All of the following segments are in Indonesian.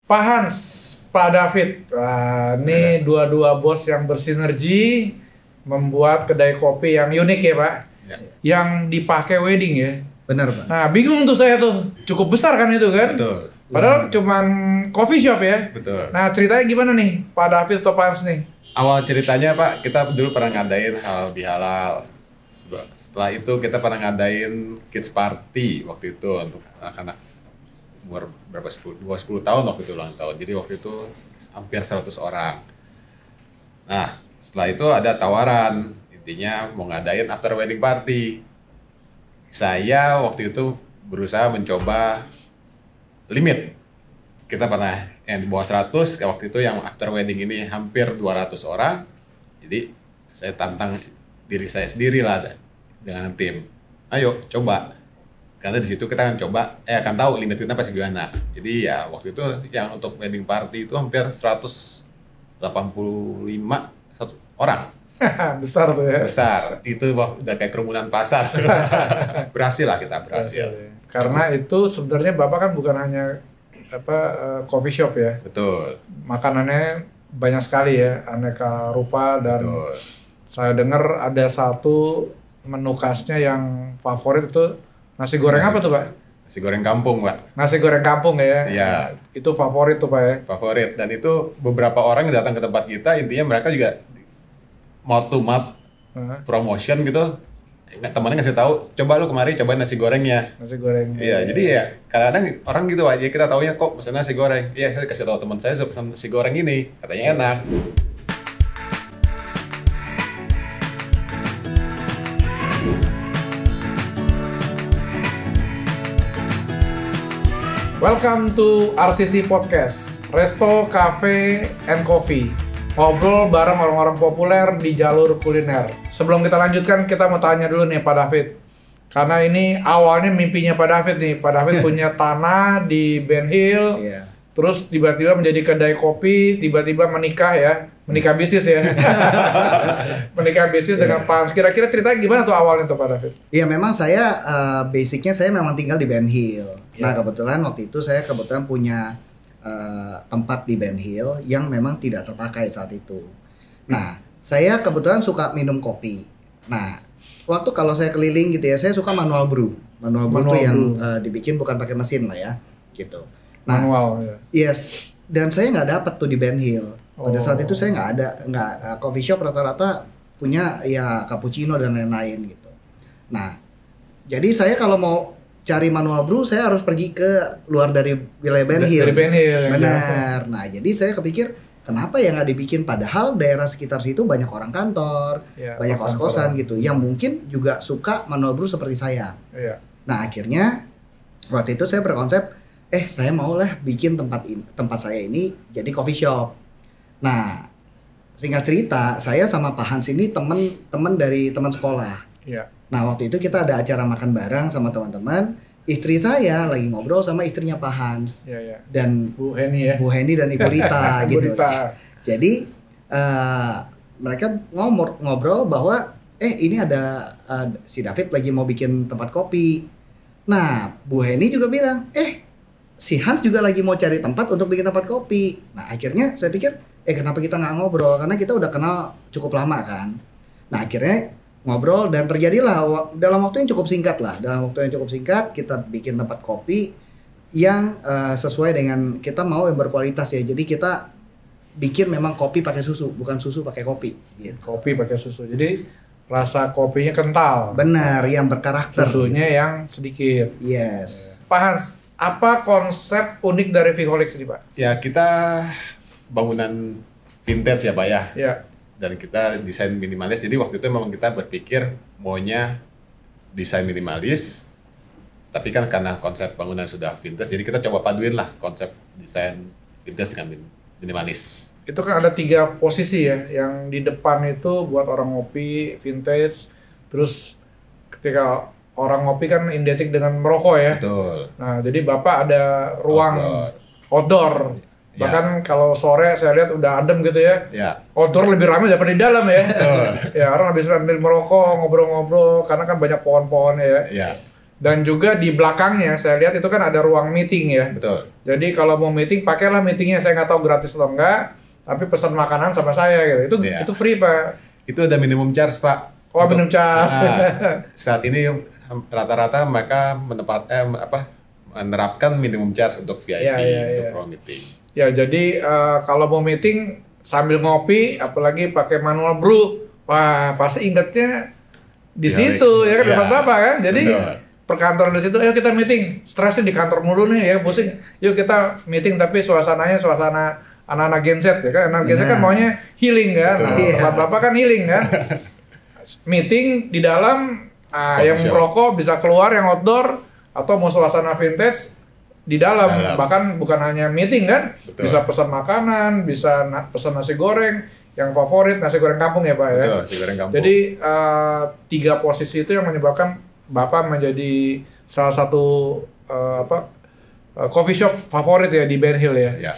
Pak Hans, Pak David, ini dua-dua bos yang bersinergi membuat kedai kopi yang unik ya Pak, yang dipakai wedding ya. Benar Pak. Nah bingung tuh saya tuh, cukup besar kan itu kan? Betul. Padahal cuman coffee shop ya. Betul. Nah ceritanya gimana nih Pak David atau Pak Hans nih? Awal ceritanya Pak, kita dulu pernah ngadain halal bihalal. Setelah itu kita pernah ngadain kids party waktu itu untuk anak-anak umur berapa 10 tahun waktu itu ulang tahun. Jadi waktu itu hampir 100 orang. Nah, setelah itu ada tawaran, intinya mau ngadain after wedding party. Saya waktu itu berusaha mencoba limit. Kita pernah yang di bawah 100, waktu itu yang after wedding ini hampir 200 orang. Jadi saya tantang diri saya sendiri lah dengan tim. Ayo coba. Karena di situ kita akan coba, akan tahu limit kita pasti gimana. Jadi ya waktu itu yang untuk wedding party itu hampir 185 orang. Besar tuh ya. Besar. Itu udah kayak kerumunan pasar. Berhasil lah kita, berhasil. Karena itu sebenarnya Bapak kan bukan hanya coffee shop ya. Betul. Makanannya banyak sekali ya, aneka rupa dan Betul. saya dengar ada satu menu khasnya yang favorit itu nasi goreng apa tuh Pak? Nasi goreng kampung, Pak. Nasi goreng kampung ya? Iya. Itu favorit tuh Pak ya? Favorit. Dan itu beberapa orang yang datang ke tempat kita, intinya mereka juga mouth to mouth promotion gitu. Temannya ngasih tahu, coba lu kemari cobain nasi gorengnya. Nasi goreng. Iya, jadi ya kadang-kadang orang gitu aja kita taunya kok pesan nasi goreng. Iya, saya kasih tahu teman saya pesan nasi goreng ini, katanya enak. Welcome to RCC Podcast, Resto Cafe and Coffee. Ngobrol bareng orang-orang populer di jalur kuliner. Sebelum kita lanjutkan, kita mau tanya dulu nih Pak David. Karena ini awalnya mimpinya Pak David nih. Pak David punya tanah di Ben Hill. Iya. Terus tiba-tiba menjadi kedai kopi, tiba-tiba menikah ya. Menikah bisnis ya. Menikah bisnis dengan Pak Hans. Kira-kira ceritanya gimana tuh awalnya tuh Pak David? Iya memang saya basicnya saya memang tinggal di Ben Hill. Nah kebetulan waktu itu saya punya tempat di Ben Hill yang memang tidak terpakai saat itu. Nah saya kebetulan suka minum kopi. Nah waktu kalau saya keliling gitu ya, saya suka manual brew. Manual brew itu yang dibikin bukan pakai mesin lah ya, gitu. Nah, manual ya. Yes. Dan saya nggak dapat tuh di Ben Hill. Pada saat itu saya nggak coffee shop rata-rata punya ya cappuccino dan lain-lain gitu. Nah, jadi saya kalau mau cari manual brew saya harus pergi ke luar dari wilayah Ben Hill. Dari Ben Hill. Benar. Nah, jadi saya kepikir kenapa ya nggak dibikin, padahal daerah sekitar situ banyak orang kantor, ya, banyak kos-kosan gitu, yang mungkin juga suka manual brew seperti saya. Ya. Nah, akhirnya waktu itu saya berkonsep, saya mau lah bikin tempat saya ini jadi coffee shop. Nah, singkat cerita, saya sama Pak Hans ini teman dari teman sekolah. Iya. Nah, waktu itu kita ada acara makan bareng sama teman-teman. Istri saya lagi ngobrol sama istrinya Pak Hans. Iya. Dan Bu Heni ya. Bu Heni dan Ibu Rita gitu. Jadi mereka ngobrol bahwa ini ada si David lagi mau bikin tempat kopi. Nah, Bu Heni juga bilang, si Hans juga lagi mau cari tempat untuk bikin tempat kopi. Nah, akhirnya saya pikir, kenapa kita nggak ngobrol? Karena kita udah kenal cukup lama kan. Nah, akhirnya ngobrol dan terjadilah dalam waktu yang cukup singkat lah. Dalam waktu yang cukup singkat, kita bikin tempat kopi yang sesuai dengan kita mau yang berkualitas ya. Jadi kita bikin memang kopi pakai susu, bukan susu pakai kopi. Gitu. Kopi pakai susu. Jadi rasa kopinya kental. Benar, yang berkarakter. Susunya yang sedikit. Yes. Pak Hans, apa konsep unik dari Viholics ini Pak? Ya kita bangunan vintage ya Pak ya. Ya. Dan kita desain minimalis. Jadi waktu itu memang kita berpikir maunya desain minimalis. Tapi kan karena konsep bangunan sudah vintage, jadi kita coba paduin lah konsep desain vintage dengan minimalis. Itu kan ada 3 posisi ya. Yang di depan itu buat orang ngopi, vintage. Terus ketika orang ngopi kan identik dengan merokok ya. Betul. Nah, jadi Bapak ada ruang outdoor. Bahkan kalau sore saya lihat udah adem gitu ya. Ya. Outdoor lebih ramai daripada di dalam ya. Ya, orang habis sambil merokok, ngobrol-ngobrol karena kan banyak pohon-pohon ya. Ya. Dan juga di belakangnya saya lihat itu kan ada ruang meeting ya. Betul. Jadi kalau mau meeting pakailah meetingnya, saya nggak tahu gratis atau enggak, tapi pesan makanan sama saya gitu. Itu free Pak. Itu ada minimum charge Pak. Oh minimum charge. Saat ini rata-rata mereka menerapkan minimum charge untuk VIP untuk pro meeting. Ya jadi kalau mau meeting sambil ngopi, apalagi pakai manual brew, wah pasti ingatnya di situ ya kan tempat Bapak kan. Jadi perkantoran di situ, ayo kita meeting. Stresnya di kantor mulu nih ya, pusing. Yuk kita meeting tapi suasananya suasana anak-anak Gen Z ya kan. Anak Gen Z kan maunya healing kan. Nah, tempat Bapak kan healing kan. Meeting di dalam yang merokok bisa keluar, yang outdoor atau mau suasana vintage di dalam. Bahkan bukan hanya meeting kan. Bisa pesan makanan, bisa pesan nasi goreng. Yang favorit nasi goreng kampung ya Pak ya. Betul, nasi goreng kampung. Jadi 3 posisi itu yang menyebabkan Bapak menjadi salah satu coffee shop favorit ya di Ben Hill ya.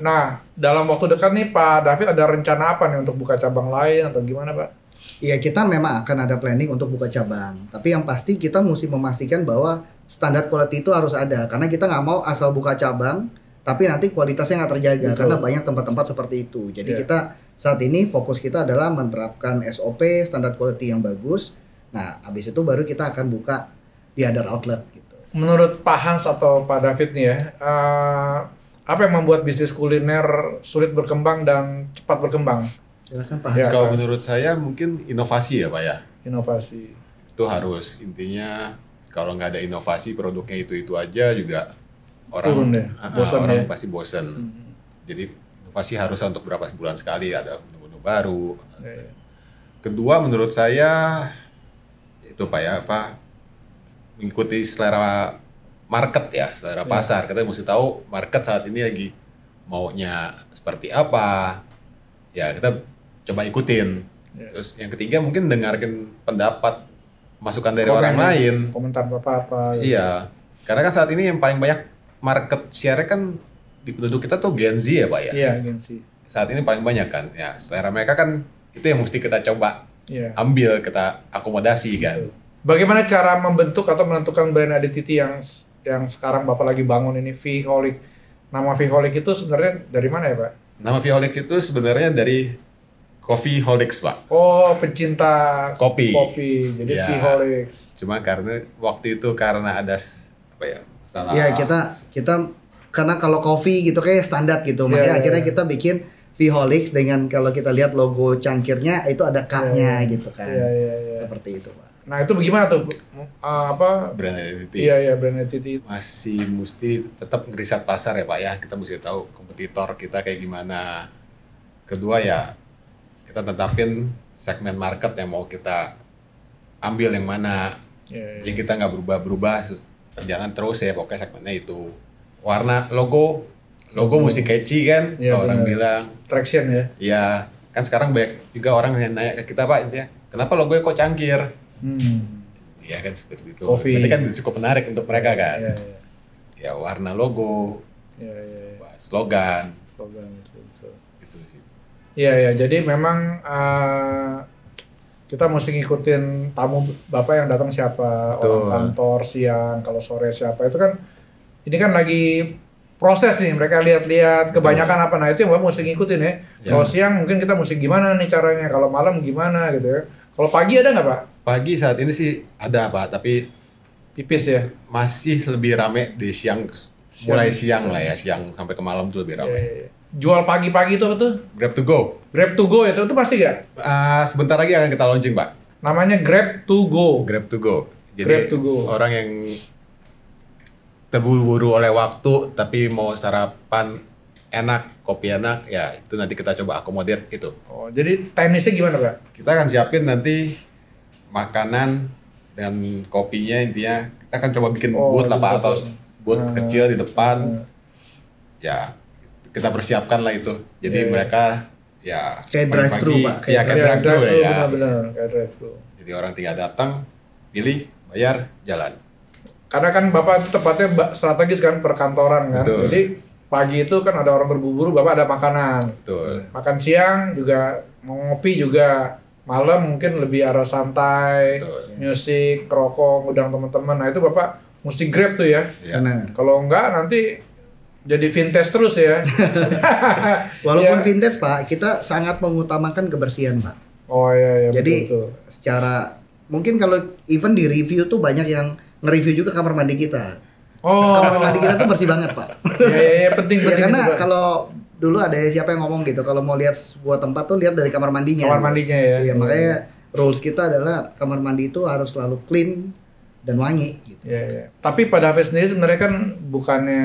Nah, dalam waktu dekat nih Pak David ada rencana apa nih untuk buka cabang lain atau gimana Pak? Iya, kita memang akan ada planning untuk buka cabang. Tapi yang pasti kita mesti memastikan bahwa standar quality itu harus ada. Karena kita nggak mau asal buka cabang, tapi nanti kualitasnya nggak terjaga. Betul. Karena banyak tempat-tempat seperti itu. Jadi kita saat ini fokus kita adalah menerapkan SOP, standar quality yang bagus. Nah, habis itu baru kita akan buka di other outlet gitu. Menurut Pak Hans atau Pak David nih ya, apa yang membuat bisnis kuliner sulit berkembang dan cepat berkembang? Silakan Pak Hans. Kalau menurut saya mungkin inovasi ya Pak ya. Inovasi. Itu harus, intinya kalau nggak ada inovasi produknya itu aja juga orang pasti bosan. Jadi inovasi harus untuk berapa bulan sekali ada menu-menu baru. Kedua menurut saya itu Pak ya, mengikuti selera market ya, selera pasar. Kita mesti tahu market saat ini lagi maunya seperti apa. Ya kita coba ikutin. Terus yang ketiga mungkin dengarkan pendapat, masukan dari orang lain. Komentar apa-apa. Gitu. Iya, karena kan saat ini yang paling banyak market share kan di penduduk kita tuh Gen Z ya Pak ya. Iya, Gen Z. Saat ini paling banyak kan. Ya selera mereka kan itu yang mesti kita coba. Ambil, kita akomodasi kan. Bagaimana cara membentuk atau menentukan brand identity yang sekarang Bapak lagi bangun ini, Viholic? Nama Viholic itu sebenarnya dari mana ya Pak? Nama Viholic itu sebenarnya dari Coffee Holics Pak. Oh, pecinta kopi. Jadi Viholic. Cuma karena waktu itu karena ada masalah. Ya kita karena kalau kopi gitu kayak standar gitu, makanya akhirnya kita bikin Viholics dengan kalau kita lihat logo cangkirnya itu ada K-nya gitu kan. Seperti itu Pak. Nah itu bagaimana tuh brand identity? Iya brand identity. Masih mesti tetap ngeriset pasar ya Pak ya. Kita mesti tahu kompetitor kita kayak gimana. Kedua ya kita tetapin segmen market yang mau kita ambil yang mana. Jadi kita nggak berubah-berubah, jangan terus ya pokoknya segmennya itu. Warna logo mesti catchy kan, orang bilang. Traction ya? Iya, kan sekarang banyak juga orang yang nanya ke kita Pak, intinya, kenapa logonya kok cangkir? Iya kan seperti itu. Berarti kan cukup menarik untuk mereka kan. Ya warna logo, slogan. Gitu sih. Iya, jadi memang kita mesti ngikutin tamu Bapak yang datang siapa, orang kantor siang, kalau sore siapa, itu kan ini kan lagi proses nih, mereka lihat-lihat kebanyakan apa, nah itu yang Bapak mesti ngikutin ya. Kalau siang mungkin kita mesti gimana nih caranya, kalau malam gimana gitu ya. Kalau pagi ada nggak Pak? Pagi saat ini sih ada Pak, tapi tipis ya. Masih lebih rame di siang mulai siang lah ya, siang sampai ke malam tuh lebih rame. Jual pagi-pagi itu apa tuh? Grab to go. Grab to go itu pasti nggak? Sebentar lagi akan kita launching Pak. Namanya Grab to go. Grab to go. Jadi Grab to go. Orang yang terburu-buru oleh waktu tapi mau sarapan enak, kopi enak, ya itu nanti kita coba akomodir itu. Oh, jadi teknisnya gimana Pak? Kita akan siapin nanti makanan dan kopinya, intinya kita akan coba bikin booth lah Pak, atau booth kecil di depan. Ya kita persiapkan lah itu. Jadi mereka ya kayak drive-thru Pak. Kayak drive-thru ya. Benar-benar kayak drive-thru. Jadi orang tinggal datang, pilih, bayar, jalan. Karena kan Bapak itu tempatnya strategis kan, perkantoran kan. Betul. Jadi pagi itu kan ada orang berburu, Bapak ada makanan. Betul. Makan siang juga, mau ngopi juga malam mungkin lebih arah santai, musik, rokok, ngundang teman-teman. Nah itu Bapak mesti grab tuh ya. Benar. Kalau enggak nanti jadi vintage terus ya. Walaupun Ya. vintage Pak, kita sangat mengutamakan kebersihan Pak. Oh iya, Jadi betul. secara mungkin kalau even di review tuh banyak yang nge-review juga kamar mandi kita. Oh. Kamar mandi kita tuh bersih banget Pak. Iya, penting Ya karena juga. kalau dulu ada siapa yang ngomong gitu, kalau mau lihat sebuah tempat tuh lihat dari kamar mandinya. Kamar mandinya ya. Iya, makanya rules kita adalah kamar mandi itu harus selalu clean dan wangi gitu. Iya, iya. Tapi Pak David sendiri sebenarnya kan bukannya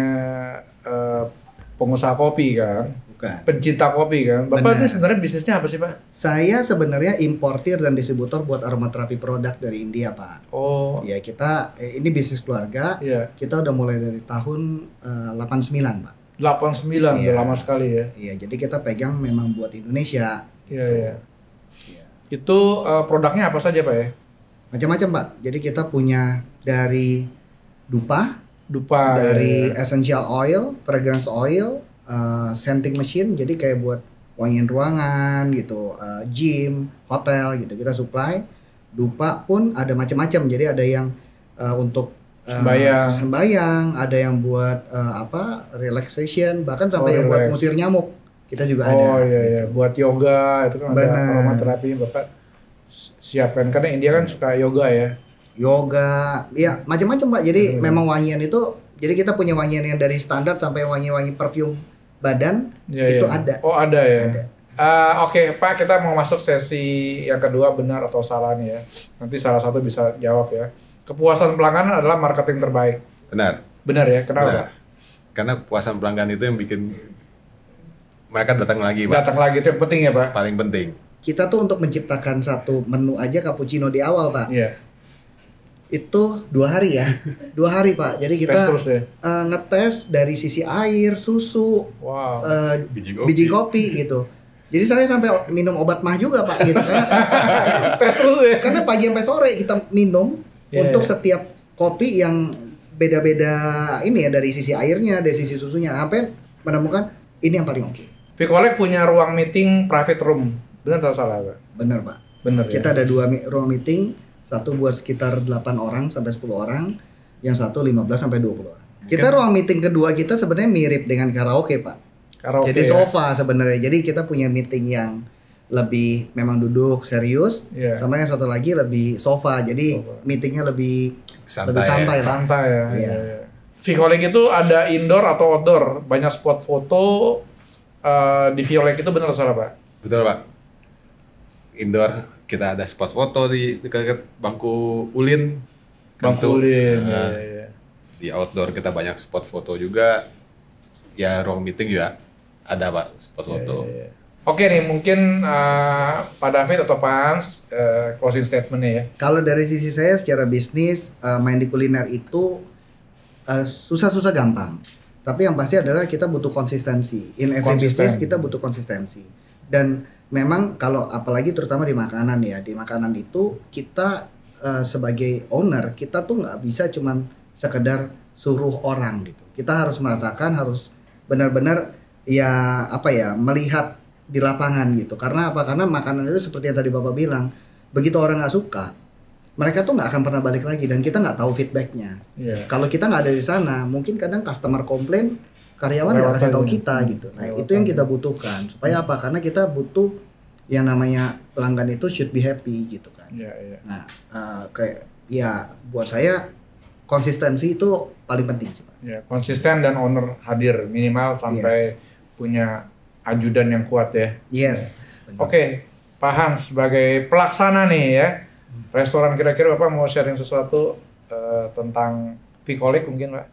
pengusaha kopi kan, Bukan. pencinta kopi kan. Bapak Benar. ini sebenarnya bisnisnya apa sih Pak? Saya sebenarnya importir dan distributor buat aromaterapi produk dari India, Pak. Oh, Ya kita ini bisnis keluarga. iya. Kita udah mulai dari tahun 89, Pak. 89 udah Iya. lama sekali ya. Iya, jadi kita pegang memang buat Indonesia. Iya, iya. Itu produknya apa saja Pak ya? Macam-macam, Pak. Jadi kita punya dari dupa, Dupa. dari ya. essential oil, fragrance oil, scenting machine, jadi kayak buat wangian ruangan gitu, gym, hotel gitu kita supply. Dupa pun ada macam-macam, jadi ada yang untuk sembayang, ada yang buat relaxation, bahkan sampai yang buat relax. musir nyamuk kita juga ada. Oh iya, gitu. iya. Buat yoga itu kan ada Benar. aromaterapi Bapak siapkan karena India kan suka yoga ya. Yoga, ya macam-macam Pak. Jadi memang wangian itu, jadi kita punya wangian yang dari standar sampai wangi-wangi parfum badan Iya, itu iya. ada. Oh ada ya. Ada. Oke Pak, kita mau masuk sesi yang kedua, benar atau salah nih ya. Nanti salah satu bisa jawab ya. Kepuasan pelanggan adalah marketing terbaik. Benar. Benar ya? Kenapa Benar. Pak? Karena kepuasan pelanggan itu yang bikin mereka datang lagi, Pak. Datang lagi itu yang penting ya Pak. Paling penting. Kita tuh untuk menciptakan satu menu aja cappuccino di awal Pak, Iya. itu 2 hari ya, 2 hari Pak. Jadi kita Tes terus ya? ngetes dari sisi air, susu, Wow. Biji kopi. kopi gitu. Jadi saya sampai minum obat mah juga Pak gitu kan. Tes terus ya. Karena pagi sampai sore kita minum Iya, untuk iya. setiap kopi yang beda-beda ini ya, dari sisi airnya, dari sisi susunya, sampai menemukan ini yang paling oke. Vicolec punya ruang meeting private room. Benar atau salah Pak? Bener Pak. Benar ya. Kita ada 2 ruang meeting, satu buat sekitar 8 orang sampai 10 orang, yang satu 15 sampai 20 orang. Kita ruang meeting kedua kita sebenarnya mirip dengan karaoke Pak. Karaoke Jadi ya? sofa sebenarnya. Jadi kita punya meeting yang lebih memang duduk serius, Iya. sama yang satu lagi lebih sofa. Jadi meetingnya lebih Santai, santai lah. Santai ya. Iya. Iya, iya. Vicolec itu ada indoor atau outdoor? Banyak spot foto di Vicolec itu, benar atau salah Pak? Betul, Pak. Indoor kita ada spot foto di dekat bangku ulin. Bangku Tentu. ulin. Nah, Iya, iya. Di outdoor kita banyak spot foto juga. Ya ruang meeting juga ada, Pak, spot foto. Iya. Oke nih, mungkin Pak David atau Pak Hans closing statement-nya ya. Kalau dari sisi saya secara bisnis, main di kuliner itu susah-susah gampang. Tapi yang pasti adalah kita butuh konsistensi. In every Konsisten. business kita butuh konsistensi. Dan memang kalau apalagi terutama di makanan ya, di makanan itu kita sebagai owner, kita tuh nggak bisa cuman sekedar suruh orang gitu. Kita harus merasakan, harus benar-benar ya melihat di lapangan gitu. Karena apa? Karena makanan itu seperti yang tadi Bapak bilang, begitu orang nggak suka, mereka tuh nggak akan pernah balik lagi dan kita nggak tahu feedbacknya. Iya. Kalau kita nggak ada di sana, mungkin kadang customer komplain, karyawan nggak kasih tahu kita gitu. Nah itu yang kita butuhkan. Supaya apa? Karena kita butuh yang namanya pelanggan itu should be happy gitu kan. Iya, iya. Nah buat saya konsistensi itu paling penting sih Pak. Ya, konsisten dan owner hadir minimal sampai punya ajudan yang kuat ya. Yes. benar. Oke, Pak Hans sebagai pelaksana nih ya, restoran kira-kira Bapak mau sharing sesuatu tentang Vicolec mungkin Pak?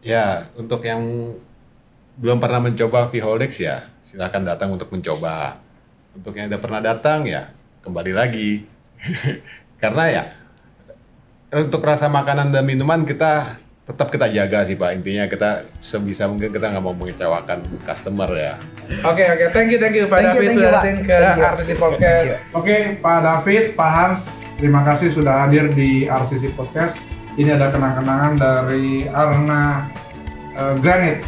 Ya, untuk yang belum pernah mencoba Vicolec ya, silakan datang untuk mencoba. Untuk yang udah pernah datang ya, kembali lagi. Karena ya, untuk rasa makanan dan minuman kita tetap kita jaga sih Pak. Intinya kita sebisa mungkin kita nggak mau mengecewakan customer ya. Oke, thank you Pak Thank you, David thank you, sudah Pak. datang ke Thank you. RCC Podcast. Oke, Pak David, Pak Hans, terima kasih sudah hadir di RCC Podcast. Ini ada kenang-kenangan dari Arna Granit